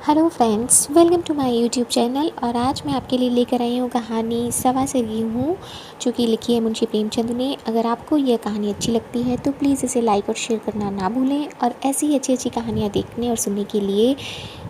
Hello friends, welcome to my YouTube channel. और आज मैं आपके लिए लेकर आई हूँ कहानी सवा से गेहूँ, जो कि लिखी है मुंशी प्रेमचंद ने। अगर आपको यह कहानी अच्छी लगती है तो प्लीज़ इसे लाइक और शेयर करना ना भूलें, और ऐसी ही अच्छी अच्छी कहानियाँ देखने और सुनने के लिए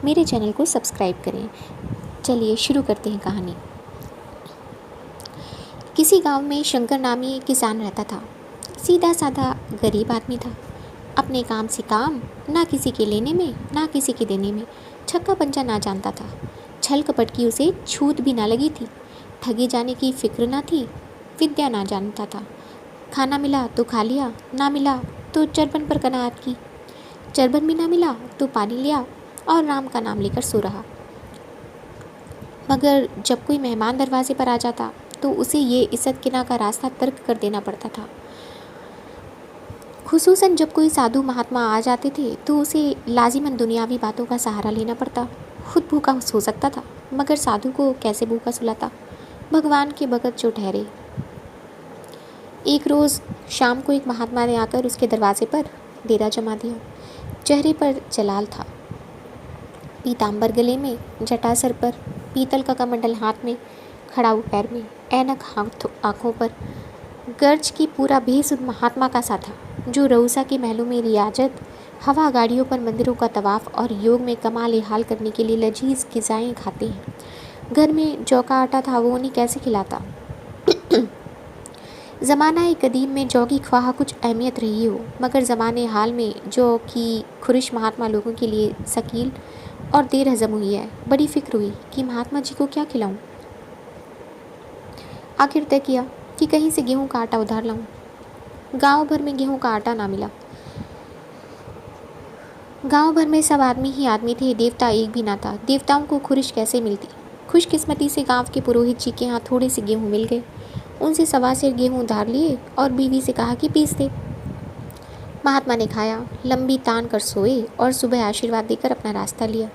मेरे चैनल को सब्सक्राइब करें। चलिए शुरू करते हैं कहानी। किसी गाँव में शंकर नामी एक किसान रहता था। सीधा साधा गरीब आदमी था। अपने काम से काम, ना किसी के लेने में ना किसी के देने में। छक्का पंचा ना जानता था। छल कपट की उसे छूत भी ना लगी थी। ठगे जाने की फिक्र ना थी। विद्या ना जानता था। खाना मिला तो खा लिया, ना मिला तो चरबन पर कनात की। चरबन भी ना मिला तो पानी लिया और राम का नाम लेकर सो रहा। मगर जब कोई मेहमान दरवाजे पर आ जाता तो उसे ये इज्जत किना का रास्ता तर्क कर देना पड़ता था। खुसूसन जब कोई साधु महात्मा आ जाते थे तो उसे लाजिमन दुनियावी बातों का सहारा लेना पड़ता। खुद भूखा सो सकता था, मगर साधु को कैसे भूखा सुलाता। भगवान के भगत जो ठहरे। एक रोज़ शाम को एक महात्मा ने आकर उसके दरवाजे पर डेरा जमा दिया। चेहरे पर जलाल था, पीताम्बर गले में, जटा सर पर, पीतल का कमंडल हाथ में, खड़ाऊ पैर में, ऐनक आँखों पर। गर्ज की पूरा भेष उन महात्मा का सा था जो रऊसा के महलों में रियाजत, हवा गाड़ियों पर मंदिरों का तवाफ और योग में कमाल हाल करने के लिए लजीज ग़िज़ाएं खाते हैं। घर में जौ का आटा था, वो उन्हें कैसे खिलाता। ज़माना कदीम में जौ की ख्वाह कुछ अहमियत रही हो, मगर ज़माने हाल में जौ की खुरिश महात्मा लोगों के लिए शकील और देर हजम हुई है। बड़ी फिक्र हुई कि महात्मा जी को क्या खिलाऊं। आखिर तय किया कि कहीं से गेहूं का आटा उधार लाऊं। गांव भर में गेहूं का आटा ना मिला। गांव भर में सब आदमी ही आदमी थे, देवता एक भी ना था। देवताओं को खुरिश कैसे मिलती। खुशकिस्मती से गांव के पुरोहित जी के यहाँ थोड़े से गेहूं मिल गए। उनसे सवा सेर गेहूं उधार लिए और बीवी से कहा कि पीस दे। महात्मा ने खाया, लंबी तान कर सोए और सुबह आशीर्वाद देकर अपना रास्ता लिया।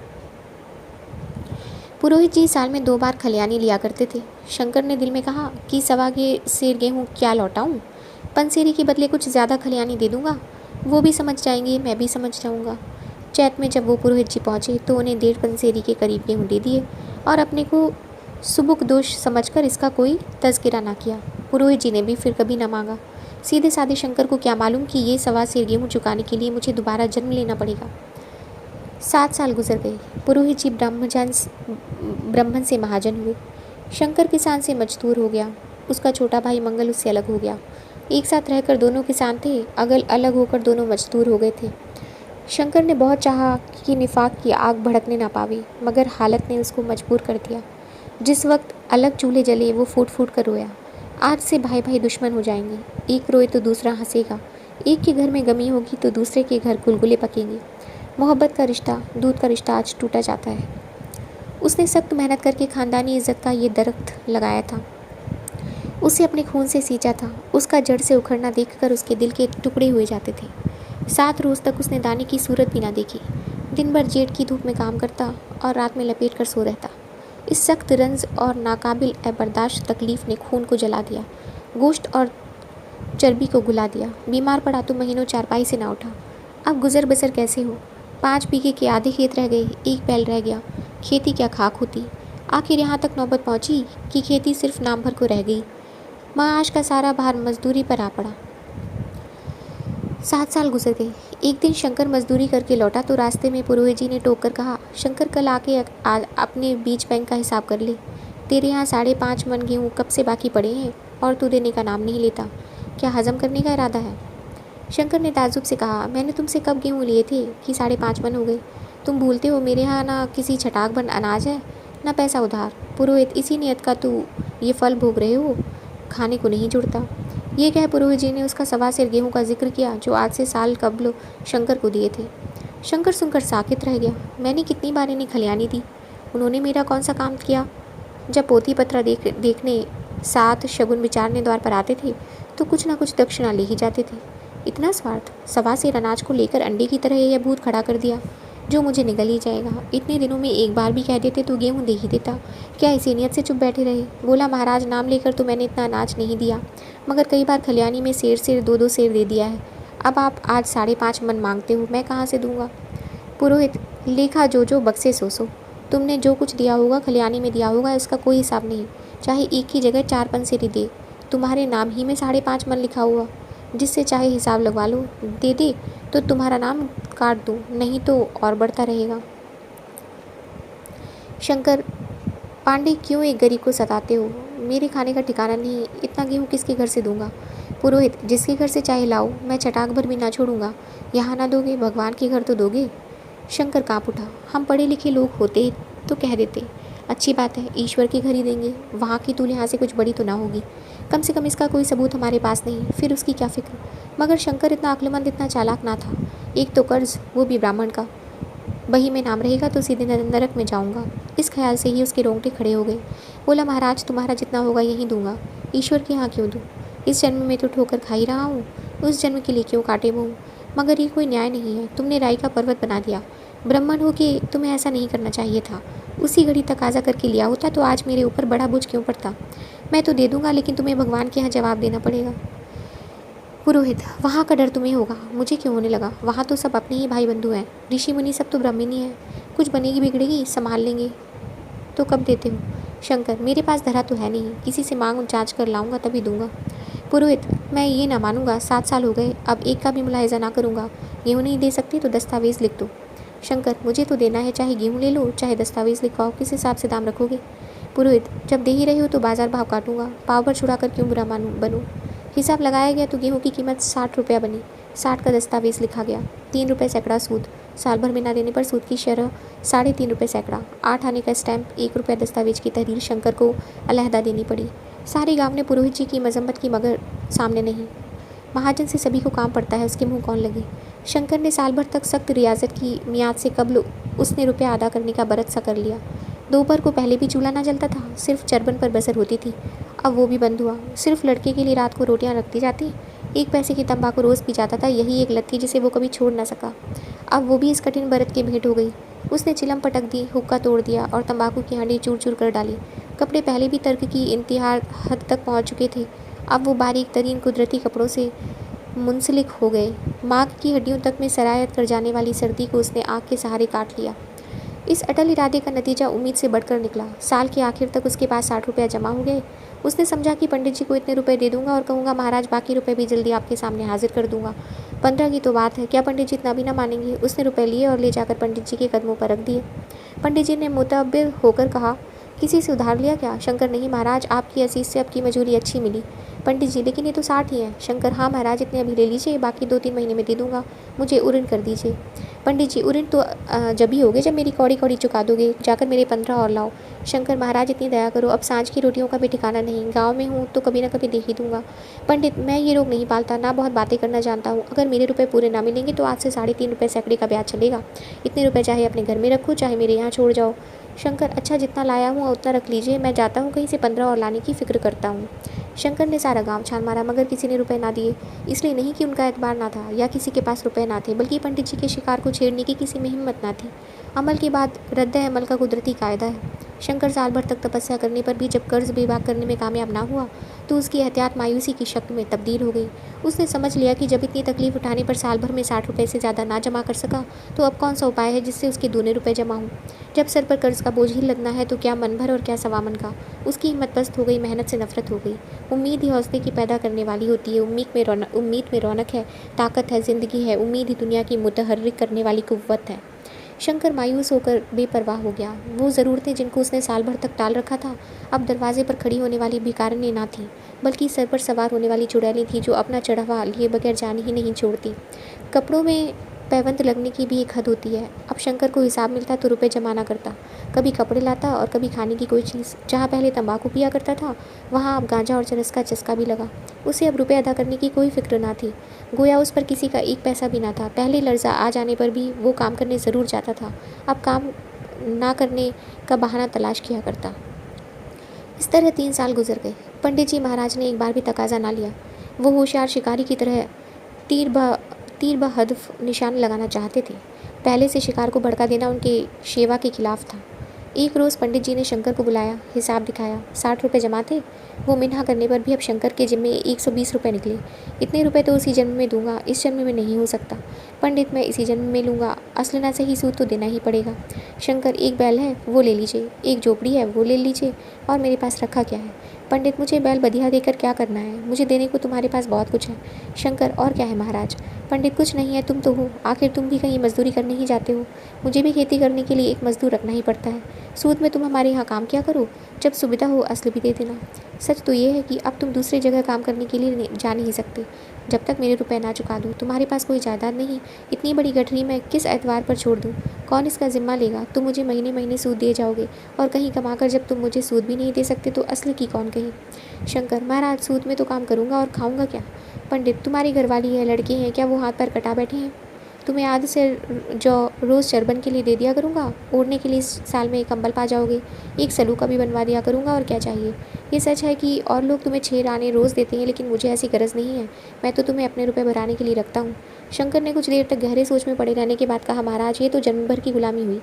पुरोहित जी साल में 2 बार खलियानी लिया करते थे। शंकर ने दिल में कहा कि सवा के सेर गेहूँ क्या लौटाऊं। पंसेरी के बदले कुछ ज़्यादा खलियानी दे दूंगा, वो भी समझ जाएंगे, मैं भी समझ जाऊंगा। चैत में जब वो पुरोहित जी पहुँचे तो उन्हें 1.5 पंसेरी के करीब गेहूँ दे दिए और अपने को सुबुक दोष समझकर इसका कोई तज़किरा ना किया। पुरोहित जी ने भी फिर कभी न मांगा। सीधे साधे शंकर को क्या मालूम कि ये सवा सेर गेहूँ चुकाने के लिए मुझे दोबारा जन्म लेना पड़ेगा। 7 साल गुजर गए। पुरोहित जी ब्राह्मण से महाजन हुए। शंकर किसान से मजदूर हो गया। उसका छोटा भाई मंगल उससे अलग हो गया। एक साथ रहकर दोनों किसान थे, अगल अलग होकर दोनों मजदूर हो गए थे। शंकर ने बहुत चाहा कि निफाक की आग भड़कने ना पावे, मगर हालत ने उसको मजबूर कर दिया। जिस वक्त अलग चूल्हे जले वो फूट फूट कर रोया। आज से भाई भाई दुश्मन हो जाएंगे। एक रोए तो दूसरा हंसेगा। एक के घर में गमी होगी तो दूसरे के घर गुलगुले पकेंगे। मोहब्बत का रिश्ता, दूध का रिश्ता आज टूटा जाता है। उसने सख्त मेहनत करके खानदानी इज्जत का ये दरख्त लगाया था। उसे अपने खून से सींचा था। उसका जड़ से उखड़ना देखकर उसके दिल के टुकड़े हुए जाते थे। 7 रोज़ तक उसने दाने की सूरत भी ना देखी। दिन भर जेठ की धूप में काम करता और रात में लपेट कर सो रहता। इस सख्त रंज और नाकाबिल बर्दाश्त तकलीफ़ ने खून को जला दिया, गोश्त और चर्बी को घुला दिया। बीमार पड़ा तो महीनों चारपाई से ना उठा। अब गुजर बसर कैसे हो। 5 बीघे के आधे खेत रह गए, 1 बैल रह गया। खेती क्या खाक होती। आखिर यहाँ तक नौबत पहुँची कि खेती सिर्फ नाम भर को रह गई। माश का सारा भार मजदूरी पर आ पड़ा। 7 साल गुजर गए। एक दिन शंकर मजदूरी करके लौटा तो रास्ते में पुरोहित जी ने टोक कर कहा, शंकर कल आके अपने बीज बैंक का हिसाब कर ले। तेरे यहाँ 5.5 मन गेहूँ कब से बाकी पड़े हैं और तू देने का नाम नहीं लेता। क्या हजम करने का इरादा है। शंकर ने ताज्जुब से कहा, मैंने तुमसे कब गेहूँ लिए थे कि 5.5 मन हो गए। तुम भूलते हो मेरे यहाँ ना किसी छटाक बन अनाज है, ना पैसा उधार। पुरोहित, इसी नियत का तू ये फल भोग रहे हो, खाने को नहीं जुड़ता। ये कह पुरोहित जी ने उसका सवा सेर गेहूँ का जिक्र किया जो आज से साल कबल शंकर को दिए थे। शंकर सुनकर साकित रह गया। मैंने कितनी बार इन्हें खलियानी दी, उन्होंने मेरा कौन सा काम किया। जब पोती पत्रा देखने साथ शगुन विचारने द्वार पर आते थे तो कुछ ना कुछ दक्षिणा ले ही जाते थे। इतना स्वार्थ। सवा सेर अनाज को लेकर अंडे की तरह यह भूत खड़ा कर दिया जो मुझे निगल ही जाएगा। इतने दिनों में एक बार भी कह देते तो गेहूँ दे ही देता। क्या इसी नियत से चुप बैठे रहे। बोला, महाराज नाम लेकर तो मैंने इतना अनाज नहीं दिया, मगर कई बार खलियानी में सेर 2-2 सेर दे दिया है। अब आप आज 5.5 मन मांगते हो, मैं कहाँ से दूंगा। पुरोहित, लेखा जो बक्से सो। तुमने जो कुछ दिया होगा खलियानी में दिया होगा, इसका कोई हिसाब नहीं। चाहे एक की जगह 4 पंसेरी दे, तुम्हारे नाम ही में 5.5 मन लिखा हुआ। जिससे चाहे हिसाब लगवा लो। दे तो तुम्हारा नाम काट दूँ, नहीं तो और बढ़ता रहेगा। शंकर, पांडे क्यों एक गरीब को सताते हो? मेरे खाने का ठिकाना नहीं, इतना गेहूँ किसके घर से दूंगा? पुरोहित, जिसके घर से चाहे लाओ, मैं चटाक भर भी ना छोड़ूंगा। यहाँ ना दोगे, भगवान के घर तो दोगे। शंकर काँप उठा। हम पढ़े लिखे लोग होते तो कह देते, अच्छी बात है, ईश्वर के घर ही देंगे। वहाँ की तूल यहाँ से कुछ बड़ी तो ना होगी। कम से कम इसका कोई सबूत हमारे पास नहीं, फिर उसकी क्या फिक्र। मगर शंकर इतना अक्लमंद, इतना चालाक ना था। एक तो कर्ज, वो भी ब्राह्मण का। बही में नाम रहेगा तो सीधे नरक में जाऊंगा। इस ख्याल से ही उसके रोंगटे खड़े हो गए। बोला, महाराज, तुम्हारा जितना होगा यही दूंगा। ईश्वर के यहाँ क्यों दूँ? इस जन्म में तो ठोकर खा ही रहा हूँ, उस जन्म के लिए क्यों काटे मुँह? मगर ये कोई न्याय नहीं है। तुमने राई का पर्वत बना दिया। ब्राह्मण हो के तुम्हें ऐसा नहीं करना चाहिए था। उसी घड़ी तकाजा करके लिया होता तो आज मेरे ऊपर बड़ा बोझ क्यों पड़ता? मैं तो दे दूंगा, लेकिन तुम्हें भगवान के यहाँ जवाब देना पड़ेगा। पुरोहित, वहाँ का डर तुम्हें होगा, मुझे क्यों होने लगा? वहाँ तो सब अपने ही भाई बंधु हैं, ऋषि मुनि सब तो ब्राह्मणी हैं। कुछ बनेगी बिगड़ेगी, संभाल लेंगे। तो कब देते हो? शंकर, मेरे पास धरा तो है नहीं, किसी से मांग जांच कर लाऊंगा तभी दूंगा। पुरोहित, मैं ये ना मानूंगा, 7 साल हो गए, अब एक का भी मुलाहिजा ना करूंगा। गेहूँ नहीं दे सकती तो दस्तावेज लिख दो। शंकर, मुझे तो देना है, चाहे गेहूँ ले लो चाहे दस्तावेज लिखवाओ, किस हिसाब से दाम रखोगे? पुरोहित, जब दे ही रहे हो तो बाजार भाव काटूंगा, पाव भर छुड़ा कर क्यों बुरा बनूं? हिसाब लगाया गया तो गेहूँ की कीमत 60 रुपया बनी। 60 का दस्तावेज लिखा गया। 3 रुपये सैकड़ा सूद। साल भर में ना देने पर सूद की शरह 3.5 रुपये सैकड़ा। 8 आने का स्टैंप, 1 रुपया दस्तावेज की तहरीर शंकर को अलहदा देनी पड़ी। सारे गांव ने पुरोहित जी की मजम्मत की, मगर सामने नहीं। महाजन से सभी को काम पड़ता है, उसके मुंह कौन लगे? शंकर ने साल भर तक सख्त रियाजत की मियाद से कबल उसने रुपया अदा करने का बरत सा कर लिया। दोपहर को पहले भी चूल्हा ना जलता था, सिर्फ चरबन पर बसर होती थी। अब वो भी बंद हुआ। सिर्फ लड़के के लिए रात को रोटियां रखती जाती। 1 पैसे की तंबाकू रोज़ पी जाता था, यही एक लत थी जिसे वो कभी छोड़ ना सका। अब वो भी इस कठिन बरत के भेंट हो गई। उसने चिलम पटक दी, हुक्का तोड़ दिया और तंबाकू की हांडी चूर चूर कर डाली। कपड़े पहले भी तर्क की इंतहा हद तक पहुँच चुके थे, अब वो बारीक तरीन कुदरती कपड़ों से मुंसलिक हो गए। माग की हड्डियों तक में सरायत कर जाने वाली सर्दी को उसने आग के सहारे काट लिया। इस अटल इरादे का नतीजा उम्मीद से बढ़कर निकला। साल के आखिर तक उसके पास 60 रुपया जमा हो गए। उसने समझा कि पंडित जी को इतने रुपए दे दूंगा और कहूँगा, महाराज बाकी रुपए भी जल्दी आपके सामने हाजिर कर दूंगा। 15 की तो बात है, क्या पंडित जी इतना भी ना मानेंगे? उसने रुपए लिए और ले जाकर पंडित जी के कदमों पर रख दिए। पंडित जी ने मुतअब्बिर होकर कहा, किसी से उधार लिया क्या? शंकर, नहीं महाराज, आपकी असीस से आपकी मजूरी अच्छी मिली। पंडित जी, लेकिन ये तो 60 ही है। शंकर, हाँ महाराज, इतने अभी ले लीजिए, बाकी 2-3 महीने में दे दूंगा। मुझे उऋण कर दीजिए। पंडित जी, उऋण तो जब ही होगे जब मेरी कौड़ी कौड़ी चुका दोगे। जाकर मेरे 15 और लाओ। शंकर, महाराज इतनी दया करो, अब सांझ की रोटियों का भी ठिकाना नहीं। गाँव में हूँ तो कभी ना कभी दे ही दूंगा। पंडित, मैं ये रोग नहीं पालता, ना बहुत बातें करना जानता हूँ। अगर मेरे रुपए पूरे ना मिलेंगे तो आज से 3.5 रुपये सैकड़े का ब्याज चलेगा। इतने रुपए चाहे अपने घर में रखो, चाहे मेरे यहाँ छोड़ जाओ। शंकर, अच्छा, जितना लाया हूँ उतना रख लीजिए, मैं जाता हूँ, कहीं से 15 और लाने की फिक्र करता हूँ। शंकर ने सारा गांव छान मारा, मगर किसी ने रुपए ना दिए। इसलिए नहीं कि उनका एतबार ना था या किसी के पास रुपए ना थे, बल्कि पंडित जी के शिकार को छेड़ने की किसी में हिम्मत ना थी। अमल के बाद रद्द अमल का कुदरती कायदा है। शंकर साल भर तक तपस्या करने पर भी जब कर्ज बेबाक करने में कामयाब ना हुआ तो उसकी एहतियात मायूसी की शक्ल में तब्दील हो गई। उसने समझ लिया कि जब इतनी तकलीफ उठाने पर साल भर में 60 रुपये से ज़्यादा ना जमा कर सका तो अब कौन सा उपाय है जिससे उसके दूने रुपए जमा हों। जब सर पर कर्ज का बोझ ही लदना है तो क्या मन भर और क्या सवा मन का। उसकी हिम्मत पस्त हो गई, मेहनत से नफरत हो गई। उम्मीद ही हौसले की पैदा करने वाली होती है। उम्मीद में रौनक है, ताकत है, ज़िंदगी है। उम्मीद ही दुनिया की मुतहर्रिक करने वाली कुव्वत है। शंकर मायूस होकर बेपरवाह हो गया। वो ज़रूरतें जिनको उसने साल भर तक टाल रखा था अब दरवाजे पर खड़ी होने वाली भिखारिनी ना थी, बल्कि सर पर सवार होने वाली चुड़ैलें थी जो अपना चढ़ावा लिए बगैर जान ही नहीं छोड़ती। कपड़ों में पैबंद लगने की भी एक हद होती है। अब शंकर को हिसाब मिलता तो रुपए जमा ना करता, कभी कपड़े लाता और कभी खाने की कोई चीज़। जहाँ पहले तंबाकू पिया करता था वहाँ अब गांजा और चरस का चस्का भी लगा। उसे अब रुपए अदा करने की कोई फिक्र ना थी, गोया उस पर किसी का 1 पैसा भी ना था। पहले लर्जा आ जाने पर भी वो काम करने ज़रूर जाता था, अब काम ना करने का बहाना तलाश किया करता। इस तरह 3 साल गुजर गए। पंडित जी महाराज ने एक बार भी तकाजा ना लिया। वो होशियार शिकारी की तरह तीर ब हदफ निशान लगाना चाहते थे। पहले से शिकार को भड़का देना उनके शेवा के खिलाफ था। एक रोज़ पंडित जी ने शंकर को बुलाया, हिसाब दिखाया। 60 रुपये जमा थे। वो मिन्हा करने पर भी अब शंकर के जिम्मे 120 रुपये निकले। इतने रुपए तो उसी जन्म में दूंगा, इस जन्म में नहीं हो सकता। पंडित, मैं इसी जन्म में लूँगा, असल ना सही सूद तो देना ही पड़ेगा। शंकर, एक बैल है वो ले लीजिए, एक झोपड़ी है वो ले लीजिए, और मेरे पास रखा क्या है? पंडित, मुझे बैल बधिया देकर क्या करना है? मुझे देने को तुम्हारे पास बहुत कुछ है। शंकर, और क्या है महाराज? पंडित, कुछ नहीं है, तुम तो हो, आखिर तुम भी कहीं मजदूरी करने ही जाते हो। मुझे भी खेती करने के लिए एक मजदूर रखना ही पड़ता है। सूद में तुम हमारे यहाँ काम क्या करो? जब सुविधा हो असल भी दे देना। सच तो ये है कि अब तुम दूसरी जगह काम करने के लिए जा नहीं सकते जब तक मेरे रुपए ना चुका दो। तुम्हारे पास कोई जायदाद नहीं, इतनी बड़ी गठरी मैं किस एतवार पर छोड़ दूँ? कौन इसका जिम्मा लेगा? तुम मुझे महीने महीने सूद दिए जाओगे, और कहीं कमाकर जब तुम मुझे सूद भी नहीं दे सकते तो असली की कौन कहे? शंकर, महाराज, सूद में तो काम करूँगा और खाऊंगा क्या? पंडित, तुम्हारी घरवाली है, लड़के हैं, क्या वो हाथ पर कटा बैठे हैं? तुम्हें आधे से जो रोज़ चरबन के लिए दे दिया करूँगा, ओढ़ने के लिए साल में एक कंबल पा जाओगे, एक सलूका भी बनवा दिया करूँगा, और क्या चाहिए? ये सच है कि और लोग तुम्हें 6 आने रोज़ देते हैं, लेकिन मुझे ऐसी गरज नहीं है। मैं तो तुम्हें अपने रुपए भराने के लिए रखता हूँ। शंकर ने कुछ देर तक गहरे सोच में पड़े रहने के बाद कहा, महाराज, ये तो जन्म भर की गुलामी हुई।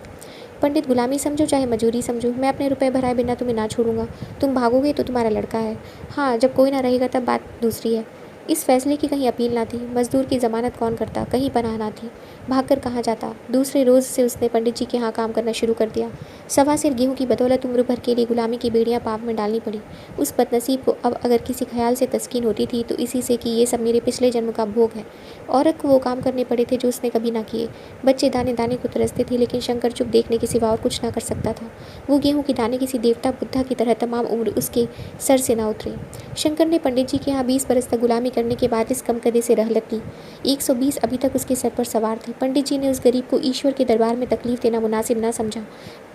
पंडित, गुलामी समझो चाहे मजूरी समझो, मैं अपने रुपए भराए बिना तुम्हें ना छोड़ूंगा। तुम भागोगे तो तुम्हारा लड़का है, हाँ, जब कोई ना रहेगा तब बात दूसरी है। इस फैसले की कहीं अपील ना थी, मजदूर की जमानत कौन करता, कहीं पनाह ना थी, भागकर कहाँ जाता। दूसरे रोज़ से उसने पंडित जी के यहाँ काम करना शुरू कर दिया। सवा सिर गेहूं की बदौलत उम्र भर के लिए गुलामी की बेड़ियाँ पाप में डालनी पड़ी। उस बदनसीब को अब अगर किसी ख्याल से तस्कीन होती थी तो इसी से कि ये सब मेरे पिछले जन्म का भोग है। औरत को वो काम करने पड़े थे जो उसने कभी ना किए। बच्चे दाने दाने को तरसते थे, लेकिन शंकर चुप देखने के सिवा और कुछ ना कर सकता था। वो गेहूं के दाने किसी देवता बुद्धा की तरह तमाम उम्र उसके सर से ना उतरे। शंकर ने पंडित जी के यहाँ 20 बरस तक गुलामी करने के बाद इस कमकदे से रहलत ली। 120 अभी तक उसके सर पर सवार थे। पंडित जी ने उस गरीब को ईश्वर के दरबार में तकलीफ देना मुनासिब ना समझा।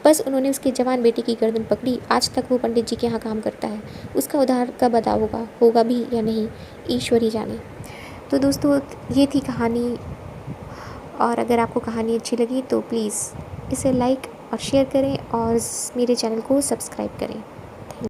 बस उन्होंने उसके जवान बेटे की गर्दन पकड़ी। आज तक वो पंडित जी के यहाँ काम करता है। उसका उद्धार कब अदा होगा भी या नहीं, ईश्वर ही जाने। तो दोस्तों, ये थी कहानी, और अगर आपको कहानी अच्छी लगी तो प्लीज़ इसे लाइक और शेयर करें और मेरे चैनल को सब्सक्राइब करें।